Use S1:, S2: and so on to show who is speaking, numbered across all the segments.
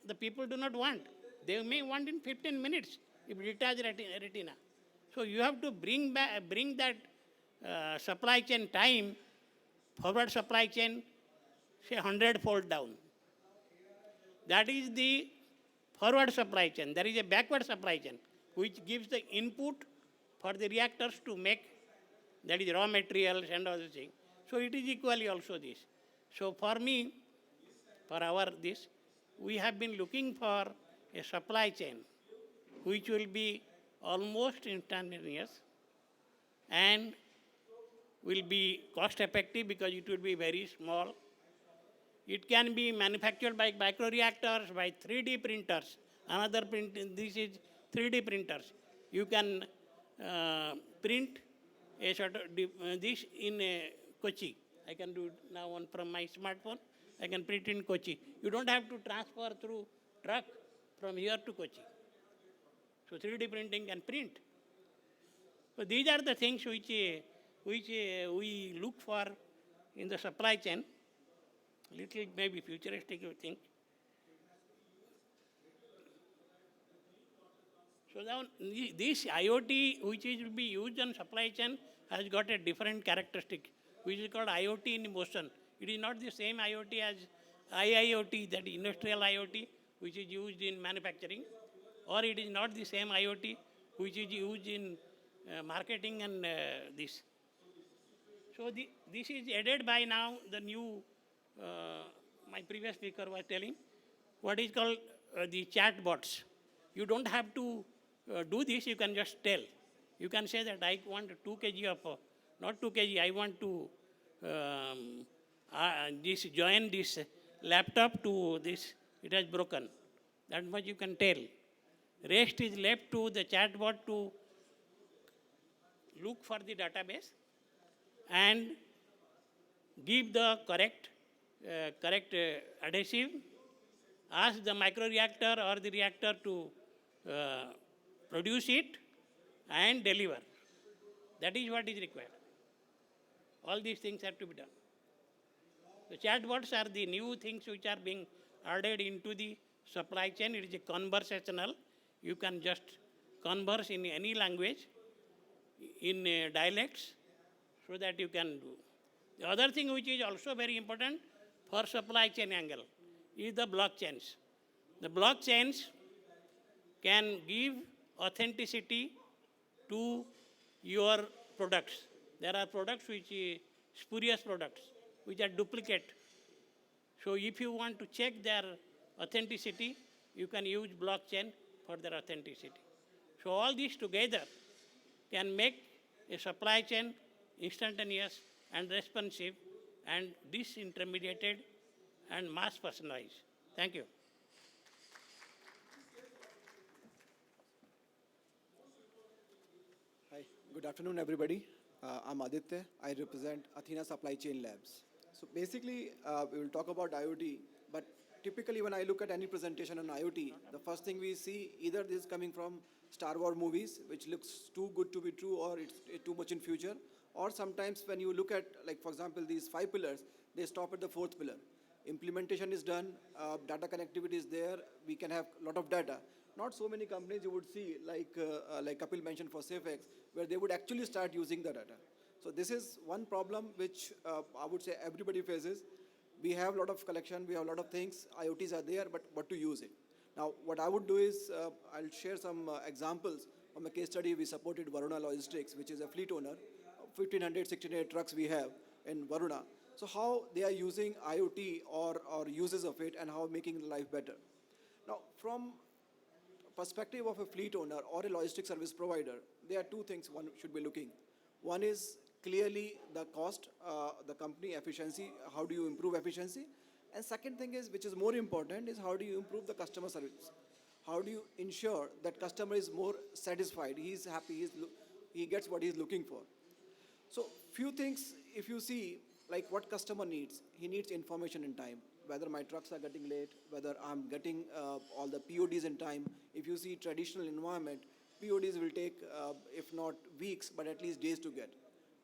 S1: the people do not want. They may want in 15 minutes if detached retina. So you have to bring that supply chain time, forward supply chain, say 100-fold down. That is the forward supply chain. There is a backward supply chain, which gives the input for the reactors to make, that is raw materials and other things. So it is equally also this. So for me, for this, we have been looking for a supply chain which will be almost instantaneous and will be cost effective because it will be very small. It can be manufactured by microreactors, by 3D printers. Another print, this is 3D printers. You can print a sort of this in Kochi. I can do it now from my smartphone. I can print in Kochi. You don't have to transfer through truck from here to Kochi. So 3D printing can print. So these are the things which we look for in the supply chain. Little maybe futuristic, you think. So now this IoT, which will be used on supply chain, has got a different characteristic, which is called IoT in motion. It is not the same IoT as IIoT, that industrial IoT, which is used in manufacturing, or it is not the same IoT which is used in marketing and this. So this is added by now the new, my previous speaker was telling, what is called the chatbots. You don't have to do this, you can just tell. You can say that I want 2 kg of, not 2 kg, I want to join this laptop to this, it has broken. That much you can tell. Rest is left to the chatbot to look for the database and give the correct adhesive, ask the microreactor or the reactor to produce it and deliver. That is what is required. All these things have to be done. The chatbots are the new things which are being added into the supply chain. It is a conversational. You can just converse in any language, in dialects, so that you can do. The other thing which is also very important for supply chain angle is the blockchains. The blockchains can give authenticity to your products. There are products which are spurious products, which are duplicate. So if you want to check their authenticity, you can use blockchain for their authenticity. So all these together can make a supply chain instantaneous and responsive and disintermediated and mass personalized. Thank you.
S2: Hi, good afternoon, everybody. I'm Aditya. I represent Athena Supply Chain Labs. So basically, we will talk about IoT, but typically when I look at any presentation on IoT, the first thing we see, either this is coming from Star Wars movies, which looks too good to be true, or it's too much in future, or sometimes when you look at, like for example, these 5 pillars, they stop at the 4th pillar. Implementation is done, data connectivity is there, we can have a lot of data. Not so many companies you would see, like Kapil mentioned for Safex, where they would actually start using the data. So this is one problem which I would say everybody faces. We have a lot of collection, we have a lot of things, IoTs are there, but what to use it? Now, what I would do is, I'll share some examples from a case study. We supported Varuna Logistics, which is a fleet owner, 1,500, 1,600 trucks we have in Varuna. So how they are using IoT or uses of it and how making life better. Now, from perspective of a fleet owner or a logistics service provider, there are 2 things one should be looking. One is clearly the cost, the company efficiency, how do you improve efficiency? And second thing is, which is more important, is how do you improve the customer service? How do you ensure that customer is more satisfied, he's happy, he gets what he's looking for? So few things, if you see, like what customer needs, he needs information in time, whether my trucks are getting late, whether I'm getting all the PODs in time. If you see traditional environment, PODs will take, if not weeks, but at least days to get.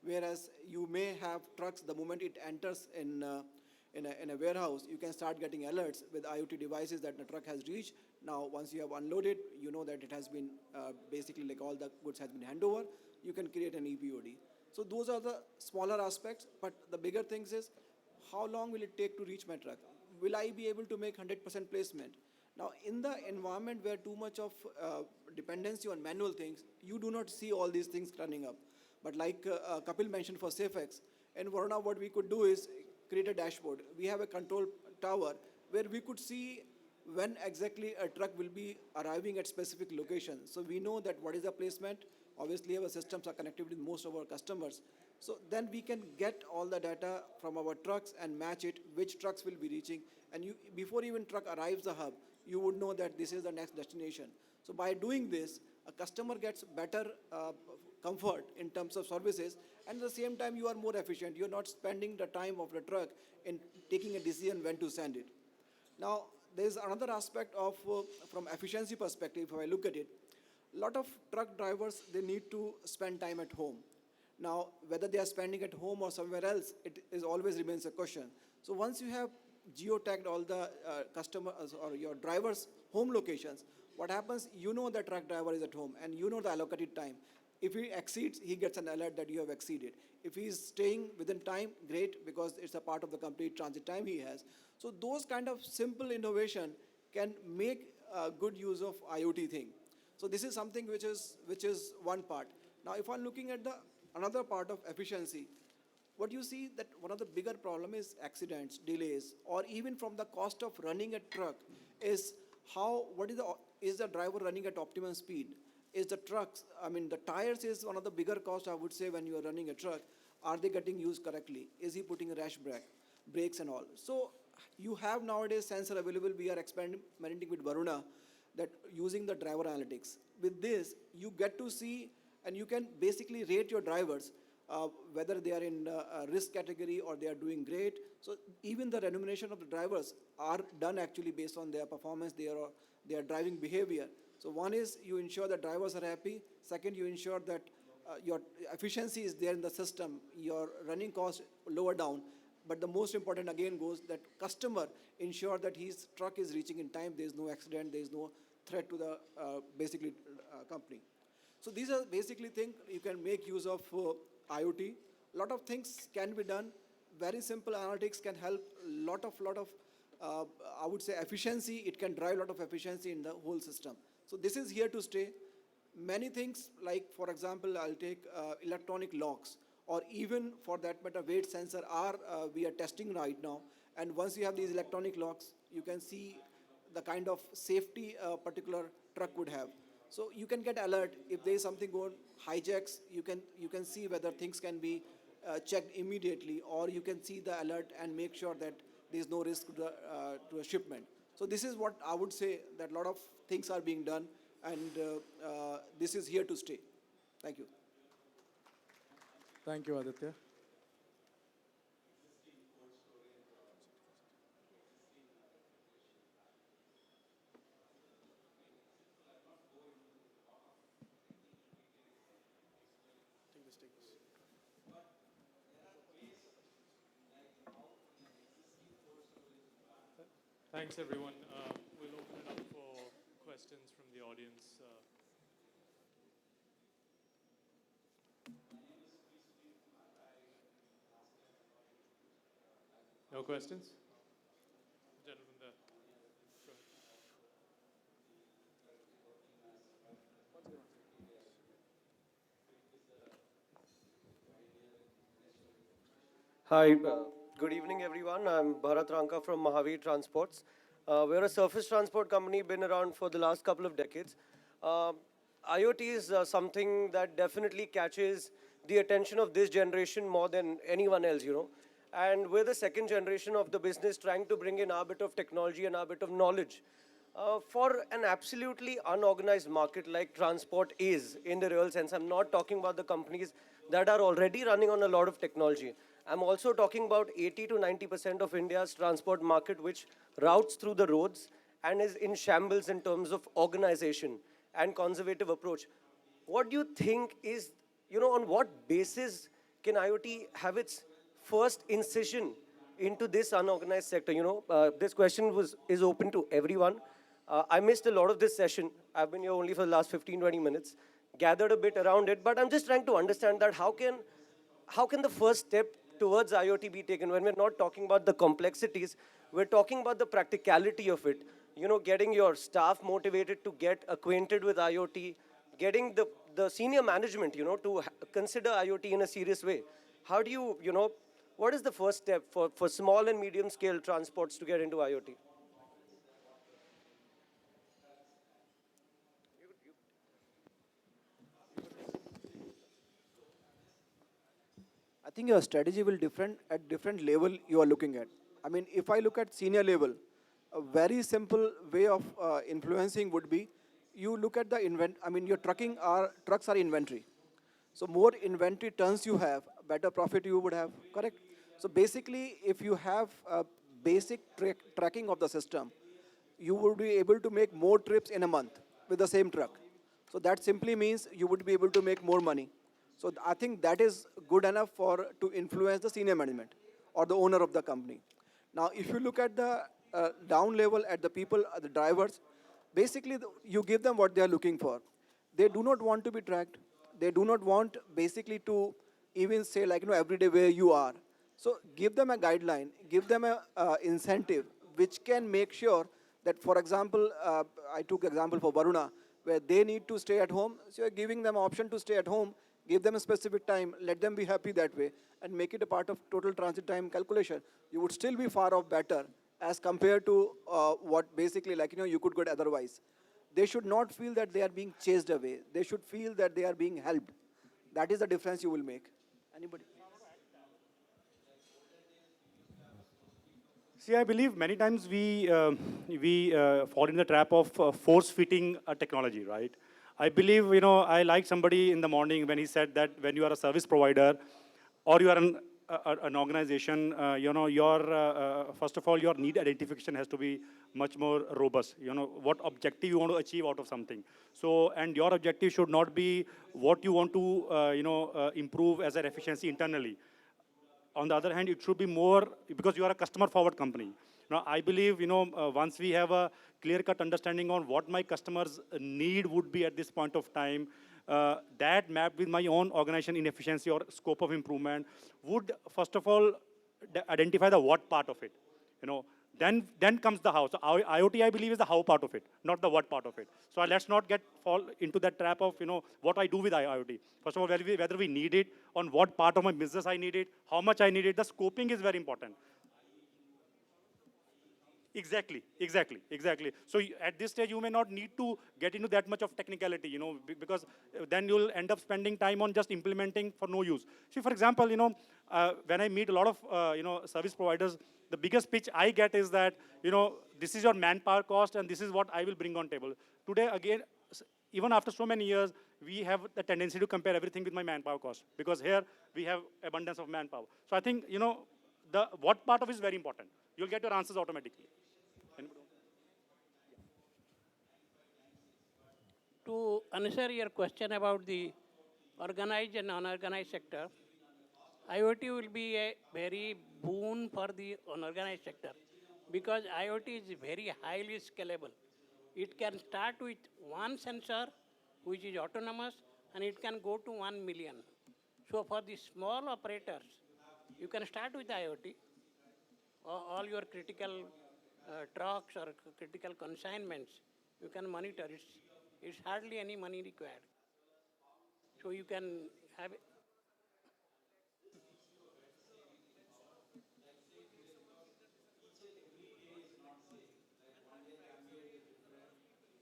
S2: Whereas you may have trucks, the moment it enters in in a warehouse, you can start getting alerts with IoT devices that the truck has reached. Now, once you have unloaded, you know that it has been basically like all the goods has been handed over. You can create an EPOD. So those are the smaller aspects, but the bigger things is how long will it take to reach my truck? Will I be able to make 100% placement? Now, in the environment where too much of dependency on manual things, you do not see all these things running up. But like Kapil mentioned for Safex, in Verma, what we could do is create a dashboard. We have a control tower where we could see when exactly a truck will be arriving at specific locations. So we know that what is the placement. Obviously, our systems are connected with most of our customers. So then we can get all the data from our trucks and match it, which trucks will be reaching. And you, before even truck arrives the hub, you would know that this is the next destination. So by doing this, a customer gets better comfort in terms of services, and at the same time you are more efficient. You're not spending the time of the truck in taking a decision when to send it. Now, there's another aspect of, from efficiency perspective, if I look at it, a lot of truck drivers, they need to spend time at home. Now, whether they are spending at home or somewhere else, it is always remains a question. So once you have geotagged all the customers or your driver's home locations, what happens, you know the truck driver is at home and you know the allocated time. If he exceeds, he gets an alert that you have exceeded. If he's staying within time, great, because it's a part of the complete transit time he has. So those kind of simple innovation can make good use of IoT thing. So this is something which is one part. Now, if I'm looking at the another part of efficiency, what you see that one of the bigger problem is accidents, delays, or even from the cost of running a truck is how, is the driver running at optimum speed? Is the trucks, I mean, the tires is one of the bigger costs, I would say, when you are running a truck. Are they getting used correctly? Is he putting a rash brakes and all? So you have nowadays sensor available. We are experimenting with Varuna, that using the driver analytics. With this, you get to see, and you can basically rate your drivers, whether they are in a risk category or they are doing great. So even the remuneration of the drivers are done actually based on their performance, their driving behavior. So one is you ensure that drivers are happy. Second, you ensure that your efficiency is there in the system, your running costs lower down. But the most important again goes that customer ensure that his truck is reaching in time, there is no accident, there is no threat to the company. So these are basically things you can make use of IoT. A lot of things can be done. Very simple analytics can help lot of I would say efficiency. It can drive a lot of efficiency in the whole system. So this is here to stay. Many things like, for example, I'll take electronic locks, or even for that matter, weight sensor we are testing right now. And once you have these electronic locks, you can see the kind of safety a particular truck would have. So you can get alert if there is something going hijacks. You can see whether things can be checked immediately, or you can see the alert and make sure that there is no risk to a shipment. So this is what I would say, that a lot of things are being done, and this is here to stay. Thank you.
S3: Thank you, Aditya.
S4: Thanks, everyone. We'll open it up for questions from the audience. No questions? Gentleman there. Go
S5: Hi,
S4: ahead.
S5: good evening, everyone. I'm Bharat Ranka from Mahavir Transports. We're a surface transport company, been around for the last couple of decades. IoT is something that definitely catches the attention of this generation more than anyone else, you know. And we're the second generation of the business trying to bring in our bit of technology and our bit of knowledge. For an absolutely unorganized market like transport is, in the real sense, I'm not talking about the companies that are already running on a lot of technology. I'm also talking about 80 to 90% of India's transport market, which routes through the roads and is in shambles in terms of organization and conservative approach. What do you think is, you know, on what basis can IoT have its first incision into this unorganized sector? This question is open to everyone. I missed a lot of this session. I've been here only for the last 15, 20 minutes, gathered a bit around it, but I'm just trying to understand that how can the first step towards IoT be taken when we're not talking about the complexities, we're talking about the practicality of it. Getting your staff motivated to get acquainted with IoT, getting the senior management, to consider IoT in a serious way. How do what is the first step for small and medium scale transports to get into IoT?
S2: I think your strategy will different at different level you are looking at. I mean, if I look at senior level, a very simple way of influencing would be you look at the your trucks are inventory. So more inventory turns you have, better profit you would have, correct? So basically, if you have a basic tracking of the system, you would be able to make more trips in a month with the same truck. So that simply means you would be able to make more money. So I think that is good enough to influence the senior management or the owner of the company. Now, if you look at the down level, at the people, the drivers, basically you give them what they are looking for. They do not want to be tracked. They do not want basically to even say like, every day where you are. So give them a guideline, give them a incentive, which can make sure that, for example, I took example for Varuna, where they need to stay at home. So you're giving them option to stay at home, give them a specific time, let them be happy that way, and make it a part of total transit time calculation. You would still be far off better as compared to what basically you could get otherwise. They should not feel that they are being chased away. They should feel that they are being helped. That is the difference you will make. Anybody?
S3: See, I believe many times we fall in the trap of force-fitting a technology, right? I believe, I like somebody in the morning when he said that when you are a service provider or you are an organization, first of all, your need identification has to be much more robust. What objective you want to achieve out of something. So, and your objective should not be what you want to, improve as an efficiency internally. On the other hand, it should be more, because you are a customer-forward company. Now, I believe, once we have a clear-cut understanding on what my customers' need would be at this point of time, that mapped with my own organization inefficiency or scope of improvement would, first of all, identify the what part of it. Then comes the how. So IoT, I believe, is the how part of it, not the what part of it. So let's not fall into that trap of, what I do with IoT. First of all, whether we need it, on what part of my business I need it, how much I need it. The scoping is very important. Exactly. So at this stage, you may not need to get into that much of technicality, because then you'll end up spending time on just implementing for no use. See, for example, when I meet a lot of, service providers, the biggest pitch I get is that, this is your manpower cost and this is what I will bring on table. Today, again, even after so many years, we have the tendency to compare everything with my manpower cost, because here we have abundance of manpower. So I think, the what part of it is very important. You'll get your answers automatically.
S1: To answer your question about the organized and unorganized sector, IoT will be a very boon for the unorganized sector, because IoT is very highly scalable. It can start with one sensor, which is autonomous, and it can go to 1 million. So for the small operators, you can start with IoT. All your critical trucks or critical consignments, you can monitor. It's hardly any money required. So you can have.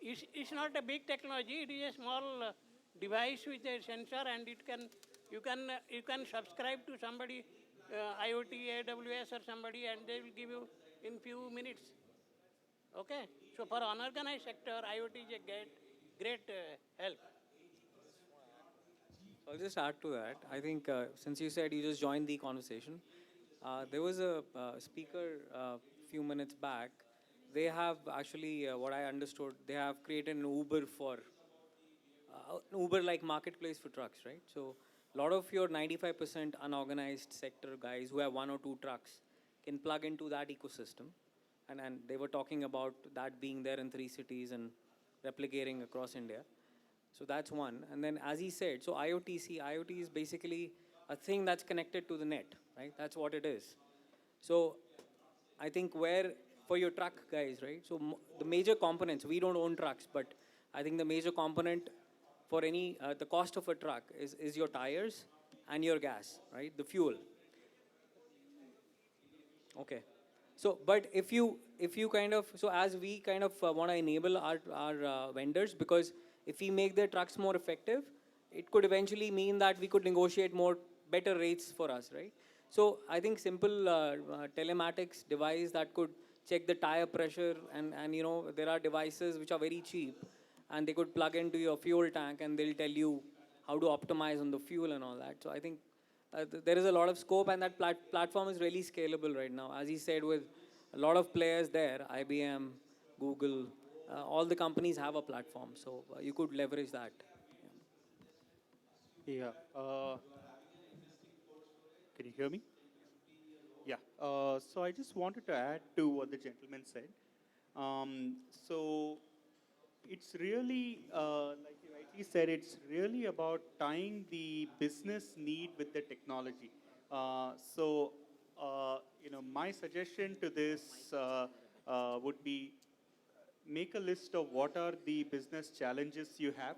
S1: It's not a big technology. It is a small device with a sensor, and you can subscribe to somebody, IoT, AWS or somebody, and they will give you in few minutes. Okay. So for unorganized sector, IoT is a great help.
S6: So I'll just add to that. I think since you said you just joined the conversation, there was a speaker a few minutes back. They have actually, what I understood, they have created an Uber Uber-like marketplace for trucks, right? So a lot of your 95% unorganized sector guys who have 1 or 2 trucks, can plug into that ecosystem. And they were talking about that being there in 3 cities and replicating across India. So that's one. And then as he said, so IoT is basically a thing that's connected to the net, right? That's what it is. So I think where, for your truck guys, right? So the major components, we don't own trucks, but I think the major component for any, the cost of a truck is your tires and your gas, right? The fuel. Okay. So, but if you kind of, so as we kind of want to enable our vendors, because if we make their trucks more effective, it could eventually mean that we could negotiate better rates for us, right? So I think simple telematics device that could check the tire pressure, and you know, there are devices which are very cheap, and they could plug into your fuel tank and they'll tell you how to optimize on the fuel and all that. So I think there is a lot of scope, and that platform is really scalable right now. As he said, with a lot of players there, IBM, Google, all the companies have a platform, so you could leverage that.
S3: Yeah. Can you hear me? Yeah. So I just wanted to add to what the gentleman said. So it's really, like you rightly said, it's really about tying the business need with the technology. You know, my suggestion to this would be make a list of what are the business challenges you have,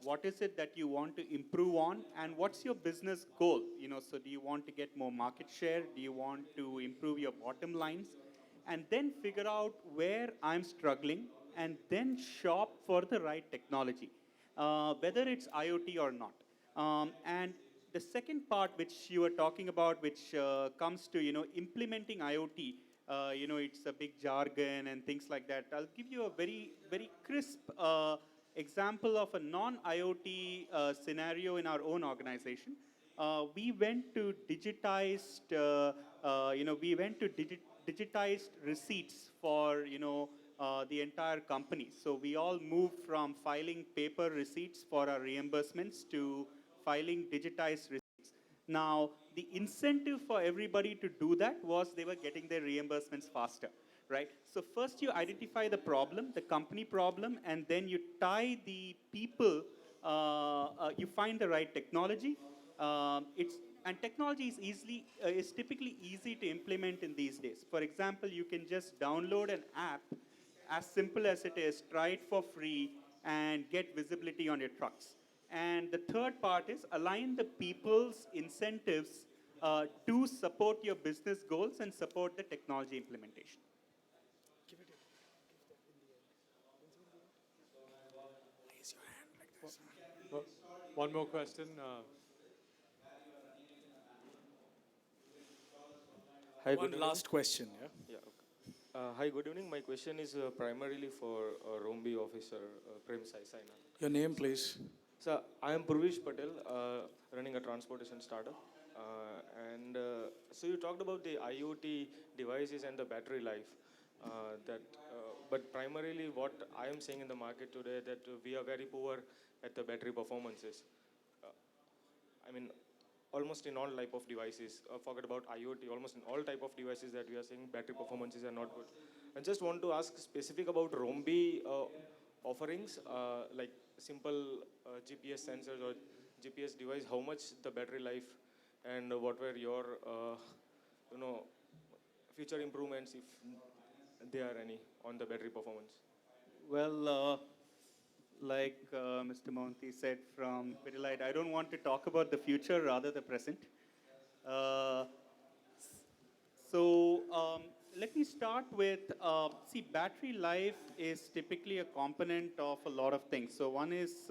S3: what is it that you want to improve on, and what's your business goal. You know, so do you want to get more market share? Do you want to improve your bottom lines? And then figure out where I'm struggling, and then shop for the right technology, whether it's IoT or not. And the second part which you were talking about, which comes to, you know, implementing IoT, you know, it's a big jargon and things like that. I'll give you a very, very crisp example of a non-IoT scenario in our own organization. We went to digitized, you know, we went to digitized receipts for, you know, the entire company. So we all moved from filing paper receipts for our reimbursements to filing digitized receipts. Now, the incentive for everybody to do that was they were getting their reimbursements faster, right? So first you identify the problem, the company problem, and then you tie the people, you find the right technology. And technology is typically easy to implement in these days. For example, you can just download an app, as simple as it is, try it for free, and get visibility on your trucks. And the third part is align the people's incentives to support your business goals and support the technology implementation.
S4: Well, one more question.
S7: Hi,
S8: One
S7: good
S8: last question, yeah?
S7: Yeah. Okay. Hi, good evening. My question is primarily for Roambee officer Premsai Sainathan.
S8: Your name, please.
S7: So I am Purvish Patel, running a transportation startup. So you talked about the IoT devices and the battery life. But primarily what I am seeing in the market today that we are very poor at the battery performances. I mean, almost in all type of devices, forget about IoT, almost in all type of devices that we are seeing, battery performances are not good. I just want to ask specific about Roambee offerings, like simple GPS sensors or GPS device, how much the battery life, and what were your, you know, future improvements, if there are any, on the battery performance?
S3: Well, like Mr. Mohanty said from Pidilte, I don't want to talk about the future, rather the present. Let me start with, see, battery life is typically a component of a lot of things. So one is,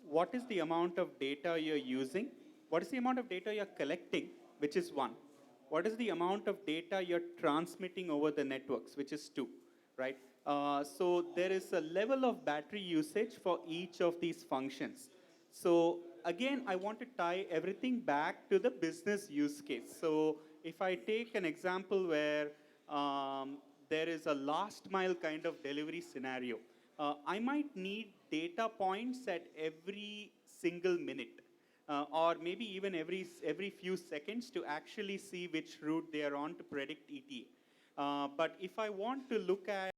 S3: what is the amount of data you're using? What is the amount of data you're collecting, which is one. What is the amount of data you're transmitting over the networks, which is two, right? So there is a level of battery usage for each of these functions. So again, I want to tie everything back to the business use case. So if I take an example where there is a last mile kind of delivery scenario, I might need data points at every single minute.
S8: or maybe even every few seconds to actually see which route they are on to predict ETA. But if I want to look at